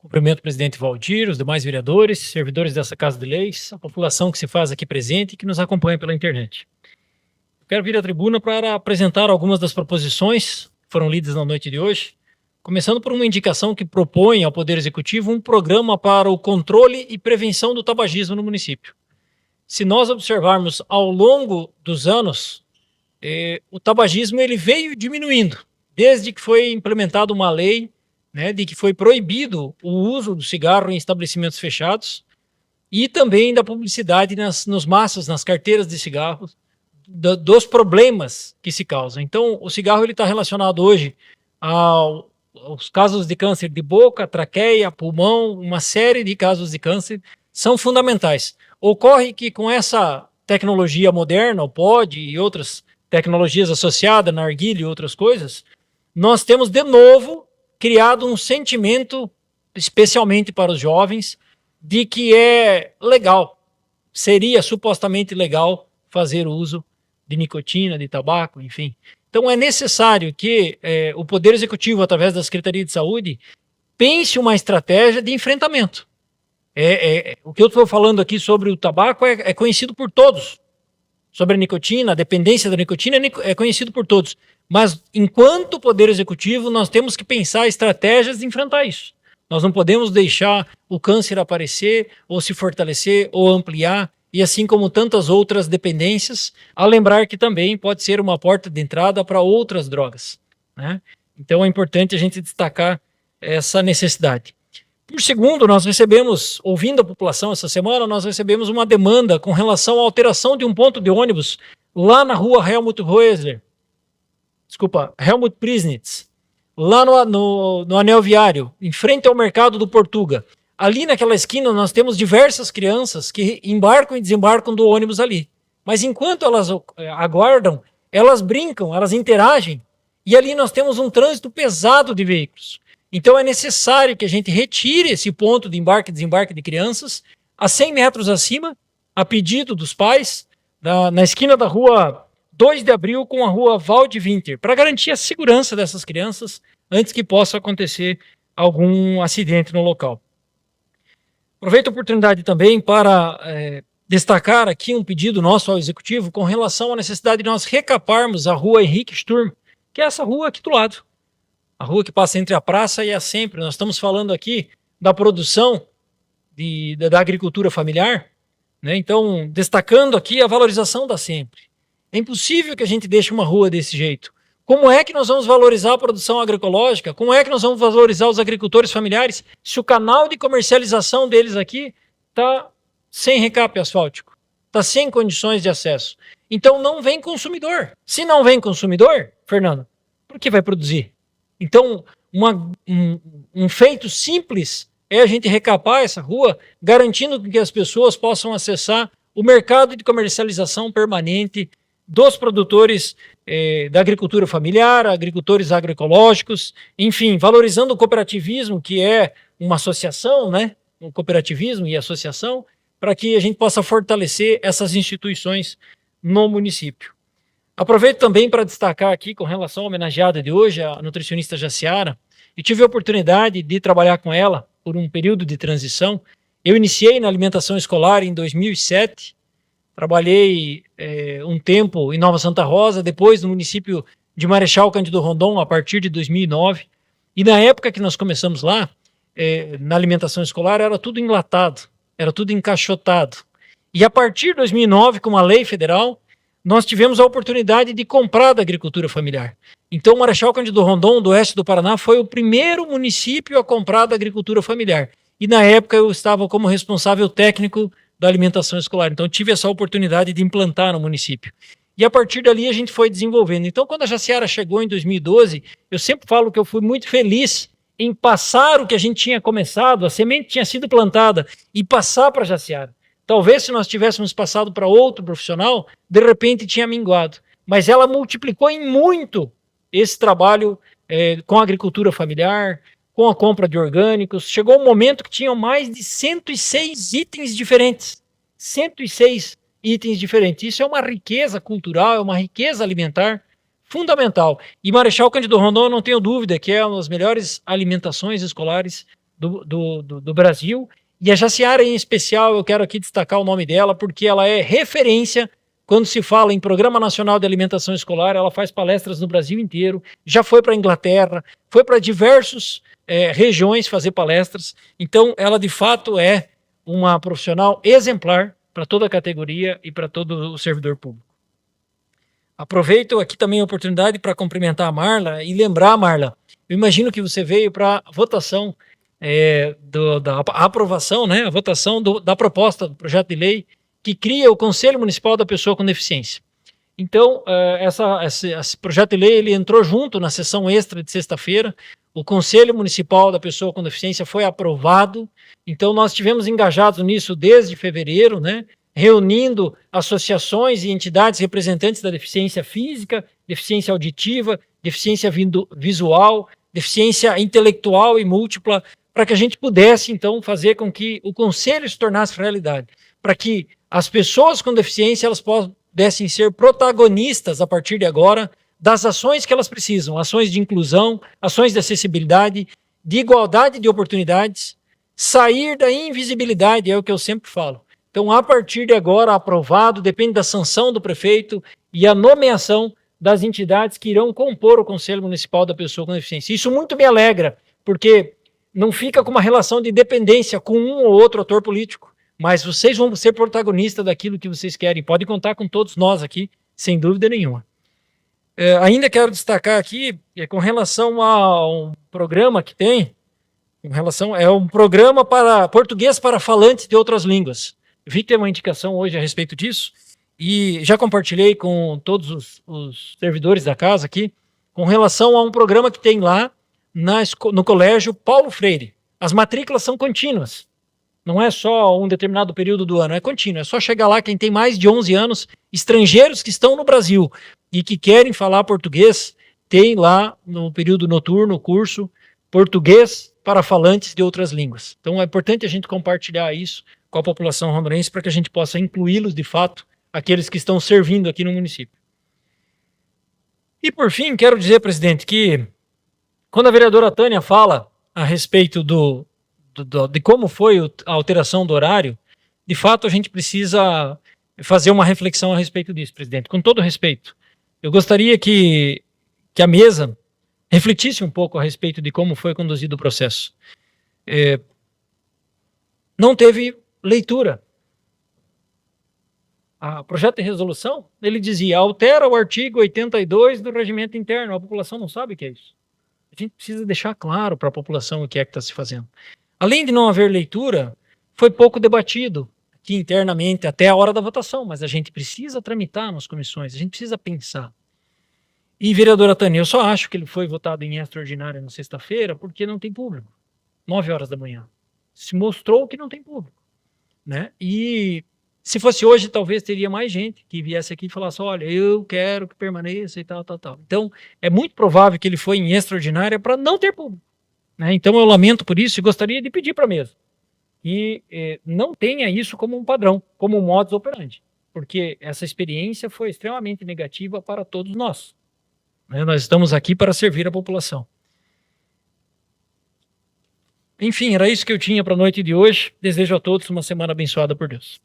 Cumprimento o presidente Valdir, os demais vereadores, servidores dessa Casa de Leis, a população que se faz aqui presente e que nos acompanha pela internet. Eu quero vir à tribuna para apresentar algumas das proposições que foram lidas na noite de hoje, começando por uma indicação que propõe ao Poder Executivo um programa para o controle e prevenção do tabagismo no município. Se nós observarmos ao longo dos anos, o tabagismo ele veio diminuindo, desde que foi implementada uma lei, né, de que foi proibido o uso do cigarro em estabelecimentos fechados e também da publicidade nos maços, nas carteiras de cigarros, dos problemas que se causam. Então, o cigarro está relacionado hoje aos casos de câncer de boca, traqueia, pulmão, uma série de casos de câncer são fundamentais. Ocorre que com essa tecnologia moderna, o pod e outras tecnologias associadas, narguilha e outras coisas, nós temos de novo criado um sentimento, especialmente para os jovens, de que é legal, seria supostamente legal fazer uso de nicotina, de tabaco, enfim. Então é necessário que o Poder Executivo, através da Secretaria de Saúde, pense uma estratégia de enfrentamento. O que eu estou falando aqui sobre o tabaco é conhecido por todos. Sobre a nicotina, a dependência da nicotina é conhecido por todos. Mas, enquanto Poder Executivo, nós temos que pensar estratégias de enfrentar isso. Nós não podemos deixar o câncer aparecer, ou se fortalecer, ou ampliar, e assim como tantas outras dependências, a lembrar que também pode ser uma porta de entrada para outras drogas, né? Então é importante a gente destacar essa necessidade. Por segundo, nós recebemos, ouvindo a população essa semana, nós recebemos uma demanda com relação à alteração de um ponto de ônibus lá na rua Helmut Prisnitz, lá no anel viário, em frente ao mercado do Portuga. Ali naquela esquina nós temos diversas crianças que embarcam e desembarcam do ônibus ali. Mas enquanto elas aguardam, elas brincam, elas interagem, e ali nós temos um trânsito pesado de veículos. Então é necessário que a gente retire esse ponto de embarque e desembarque de crianças a 100 metros acima, a pedido dos pais, na esquina da rua 2 de abril com a rua Waldwinter, para garantir a segurança dessas crianças antes que possa acontecer algum acidente no local. Aproveito a oportunidade também para destacar aqui um pedido nosso ao Executivo com relação à necessidade de nós recaparmos a rua Henrique Sturm, que é essa rua aqui do lado. A rua que passa entre a praça e a Sempre. Nós estamos falando aqui da produção da agricultura familiar, né? Então, destacando aqui a valorização da Sempre. É impossível que a gente deixe uma rua desse jeito. Como é que nós vamos valorizar a produção agroecológica? Como é que nós vamos valorizar os agricultores familiares se o canal de comercialização deles aqui está sem recape asfáltico? Está sem condições de acesso. Então não vem consumidor. Se não vem consumidor, Fernando, por que vai produzir? Então, um feito simples é a gente recapar essa rua, garantindo que as pessoas possam acessar o mercado de comercialização permanente dos produtores da agricultura familiar, agricultores agroecológicos, enfim, valorizando o cooperativismo, que é uma associação, né? O cooperativismo e associação, para que a gente possa fortalecer essas instituições no município. Aproveito também para destacar aqui, com relação à homenageada de hoje, a nutricionista Jaciara. Eu tive a oportunidade de trabalhar com ela por um período de transição. Eu iniciei na alimentação escolar em 2007, trabalhei um tempo em Nova Santa Rosa, depois no município de Marechal Cândido Rondon, a partir de 2009. E na época que nós começamos lá, na alimentação escolar, era tudo enlatado, era tudo encaixotado. E a partir de 2009, com uma lei federal, nós tivemos a oportunidade de comprar da agricultura familiar. Então, Marechal Cândido Rondon, do oeste do Paraná, foi o primeiro município a comprar da agricultura familiar. E na época eu estava como responsável técnico da alimentação escolar. Então, tive essa oportunidade de implantar no município. E a partir dali a gente foi desenvolvendo. Então, quando a Jaciara chegou em 2012, eu sempre falo que eu fui muito feliz em passar o que a gente tinha começado, a semente tinha sido plantada, e passar para a Jaciara. Talvez se nós tivéssemos passado para outro profissional, de repente tinha minguado. Mas ela multiplicou em muito esse trabalho com a agricultura familiar, com a compra de orgânicos. Chegou um momento que tinham mais de 106 itens diferentes. 106 itens diferentes. Isso é uma riqueza cultural, é uma riqueza alimentar fundamental. E Marechal Cândido Rondon, não tenho dúvida que é uma das melhores alimentações escolares do Brasil. E a Jaciara, em especial, eu quero aqui destacar o nome dela, porque ela é referência quando se fala em Programa Nacional de Alimentação Escolar. Ela faz palestras no Brasil inteiro, já foi para a Inglaterra, foi para diversas regiões fazer palestras. Então, ela de fato é uma profissional exemplar para toda a categoria e para todo o servidor público. Aproveito aqui também a oportunidade para cumprimentar a Marla e lembrar, Marla, eu imagino que você veio para a votação da aprovação, né, a votação da proposta do projeto de lei que cria o Conselho Municipal da Pessoa com Deficiência. Então, esse projeto de lei ele entrou junto na sessão extra de sexta-feira. O Conselho Municipal da Pessoa com Deficiência foi aprovado. Então, nós estivemos engajados nisso desde fevereiro, né, reunindo associações e entidades representantes da deficiência física, deficiência auditiva, deficiência visual, deficiência intelectual e múltipla, para que a gente pudesse, então, fazer com que o Conselho se tornasse realidade, para que as pessoas com deficiência elas pudessem ser protagonistas a partir de agora das ações que elas precisam, ações de inclusão, ações de acessibilidade, de igualdade de oportunidades, sair da invisibilidade, é o que eu sempre falo. Então, a partir de agora, aprovado, depende da sanção do prefeito e a nomeação das entidades que irão compor o Conselho Municipal da Pessoa com Deficiência. Isso muito me alegra, porque não fica com uma relação de dependência com um ou outro ator político, mas vocês vão ser protagonistas daquilo que vocês querem. Podem contar com todos nós aqui, sem dúvida nenhuma. Ainda quero destacar aqui, com relação a um programa que tem, é um programa para português para falantes de outras línguas. Vi que tem uma indicação hoje a respeito disso, e já compartilhei com todos os servidores da casa aqui, com relação a um programa que tem lá no Colégio Paulo Freire. As matrículas são contínuas. Não é só um determinado período do ano, é contínuo. É só chegar lá quem tem mais de 11 anos, estrangeiros que estão no Brasil e que querem falar português, tem lá no período noturno o curso Português para Falantes de Outras Línguas. Então é importante a gente compartilhar isso com a população rondorense para que a gente possa incluí-los de fato, aqueles que estão servindo aqui no município. E por fim, quero dizer, presidente, que quando a vereadora Tânia fala a respeito de como foi a alteração do horário, de fato a gente precisa fazer uma reflexão a respeito disso, presidente. Com todo respeito, eu gostaria que a mesa refletisse um pouco a respeito de como foi conduzido o processo. Não teve leitura. O projeto de resolução, ele dizia, altera o artigo 82 do regimento interno. A população não sabe o que é isso. A gente precisa deixar claro para a população o que é que está se fazendo. Além de não haver leitura, foi pouco debatido aqui internamente até a hora da votação, mas a gente precisa tramitar nas comissões, a gente precisa pensar. E, vereadora Tânia, eu só acho que ele foi votado em extraordinária na sexta-feira porque não tem público. 9 horas da manhã. Se mostrou que não tem público, né? E se fosse hoje, talvez teria mais gente que viesse aqui e falasse, olha, eu quero que permaneça e tal, tal, tal. Então, é muito provável que ele foi em extraordinária para não ter público, né? Então, eu lamento por isso e gostaria de pedir para a mesa que não tenha isso como um padrão, como um modus operandi, porque essa experiência foi extremamente negativa para todos nós, né? Nós estamos aqui para servir a população. Enfim, era isso que eu tinha para a noite de hoje. Desejo a todos uma semana abençoada por Deus.